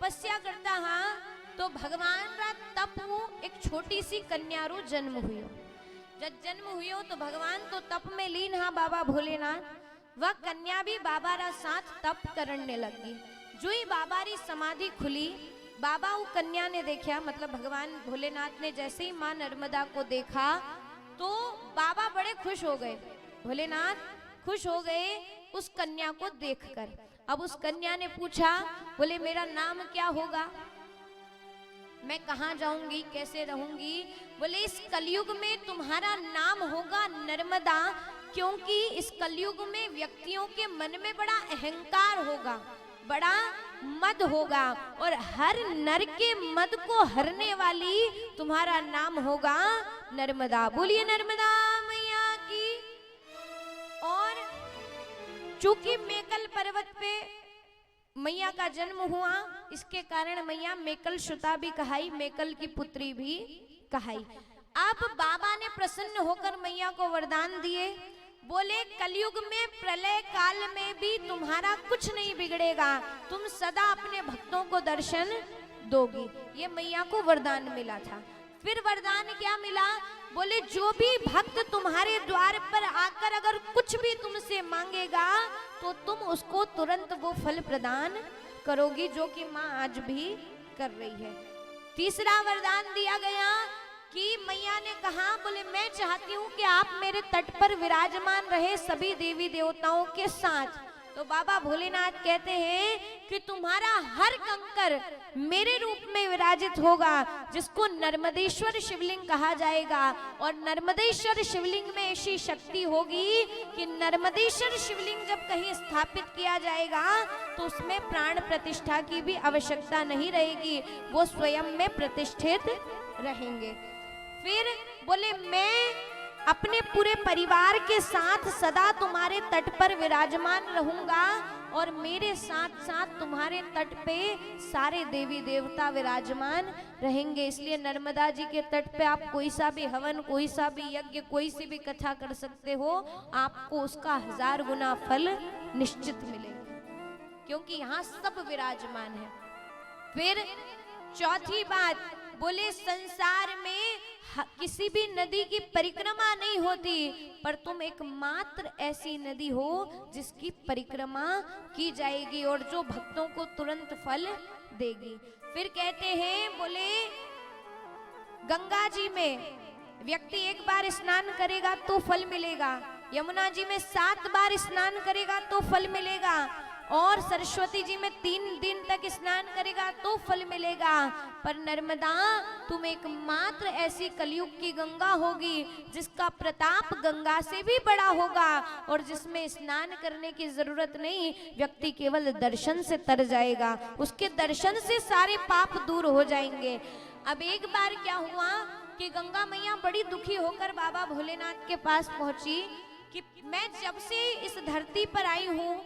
तपस्या करता हाँ तो भगवान रा तप हूँ एक छोटी सी कन्या रो जन्म हुई। जब जन्म हुई तो भगवान तो तप में लीन हाँ बाबा भोलेनाथ, वह कन्या भी बाबा रा साथ तप करने लगी। जो ही बाबा री समाधि खुली, बाबा वो कन्या ने देखा, मतलब भगवान भोलेनाथ ने जैसे ही माँ नर्मदा को देखा तो बाबा बड़े खुश हो गए, भोलेनाथ खुश हो गए उस कन्या को देखकर। अब उस कन्या ने पूछा, बोले मेरा नाम क्या होगा, मैं कहाँ जाऊंगी, कैसे रहूंगी। बोले इस कलयुग में तुम्हारा नाम होगा नर्मदा, क्योंकि इस कलयुग में व्यक्तियों के मन में बड़ा अहंकार होगा, बड़ा मद होगा, और हर नर के मद को हरने वाली तुम्हारा नाम होगा नर्मदा। बोलिए नर्मदा मैया की। और चूंकि मेकल पर्वत पे मैया का जन्म हुआ, इसके कारण मैया मेकल श्रुता भी कहाई, मेकल की पुत्री भी कहाई। अब बाबा ने प्रसन्न होकर मैया को वरदान दिए, बोले कलयुग में प्रलय काल में भी तुम्हारा कुछ नहीं बिगड़ेगा, तुम सदा अपने भक्तों को दर्शन दोगी। ये मैया को वरदान मिला था। फिर वरदान क्या मिला, बोले जो भी भक्त तुम्हारे द्वार पर आकर अगर कुछ भी तुमसे मांगेगा तो तुम उसको तुरंत वो फल प्रदान करोगी, जो कि माँ आज भी कर रही है। तीसरा वरदान दिया गया कि मैया ने कहा, बोले मैं चाहती हूँ कि आप मेरे तट पर विराजमान रहे सभी देवी देवताओं के साथ। तो बाबा भोलेनाथ कहते हैं कि तुम्हारा हर कंकर मेरे रूप में विराजित होगा, जिसको नर्मदेश्वर शिवलिंग कहा जाएगा। और नर्मदेश्वर शिवलिंग में ऐसी शक्ति होगी कि नर्मदेश्वर शिवलिंग जब कहीं स्थापित किया जाएगा तो उसमें प्राण प्रतिष्ठा की भी आवश्यकता नहीं रहेगी, वो स्वयं में प्रतिष्ठित रहेंगे। फिर बोले मैं अपने पूरे परिवार के साथ सदा तुम्हारे तट पर विराजमान रहूंगा, और मेरे साथ साथ तुम्हारे तट पे सारे देवी देवता विराजमान रहेंगे। इसलिए नर्मदा जी के तट पे आप कोई सा भी हवन, कोई सा भी यज्ञ, कोई सी भी कथा कर सकते हो, आपको उसका 1000 गुना फल निश्चित मिलेगा, क्योंकि यहाँ सब विराजमान है। फिर चौथी बात, बोले संसार में किसी भी नदी की परिक्रमा नहीं होती, पर तुम एकमात्र ऐसी नदी हो जिसकी परिक्रमा की जाएगी और जो भक्तों को तुरंत फल देगी। फिर कहते हैं, बोले गंगा जी में व्यक्ति एक बार स्नान करेगा तो फल मिलेगा, यमुना जी में 7 बार स्नान करेगा तो फल मिलेगा, और सरस्वती जी में 3 दिन तक स्नान करेगा तो फल मिलेगा। पर नर्मदा तुम एकमात्र ऐसी कलयुग की गंगा होगी जिसका प्रताप गंगा से भी बड़ा होगा, और जिसमें स्नान करने की जरूरत नहीं, व्यक्ति केवल दर्शन से तर जाएगा, उसके दर्शन से सारे पाप दूर हो जाएंगे। अब एक बार क्या हुआ कि गंगा मैया बड़ी दुखी होकर बाबा भोलेनाथ के पास पहुंची कि मैं जब से इस धरती पर आई हूँ,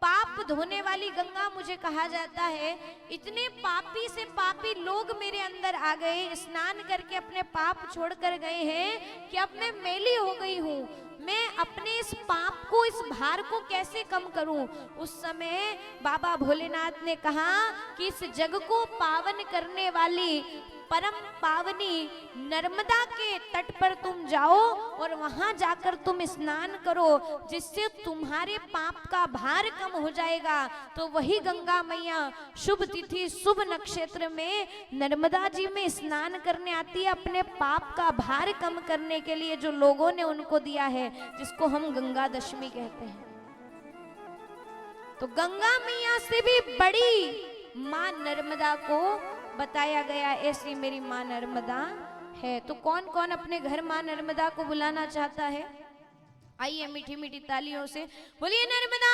पाप धोने वाली गंगा मुझे कहा जाता है, इतने पापी से पापी लोग मेरे अंदर आ गए, स्नान करके अपने पाप छोड़ कर गए हैं कि अब मैं मैली हो गई हूँ, मैं अपने इस पाप को, इस भार को कैसे कम करूं। उस समय बाबा भोलेनाथ ने कहा कि इस जग को पावन करने वाली परम पावनी नर्मदा के तट पर तुम जाओ और वहां जाकर तुम स्नान करो, जिससे तुम्हारे पाप का भार कम हो जाएगा। तो वही गंगा मैया शुभ तिथि शुभ नक्षत्र में नर्मदा जी में स्नान करने आती है, अपने पाप का भार कम करने के लिए, जो लोगों ने उनको दिया है, जिसको हम गंगा दशमी कहते हैं। तो गंगा मैया से भी बड़ी माँ नर्मदा को बताया गया, ऐसी मेरी माँ नर्मदा है। तो कौन कौन अपने घर माँ नर्मदा को बुलाना चाहता है? आइए मीठी मीठी तालियों से बोलिए नर्मदा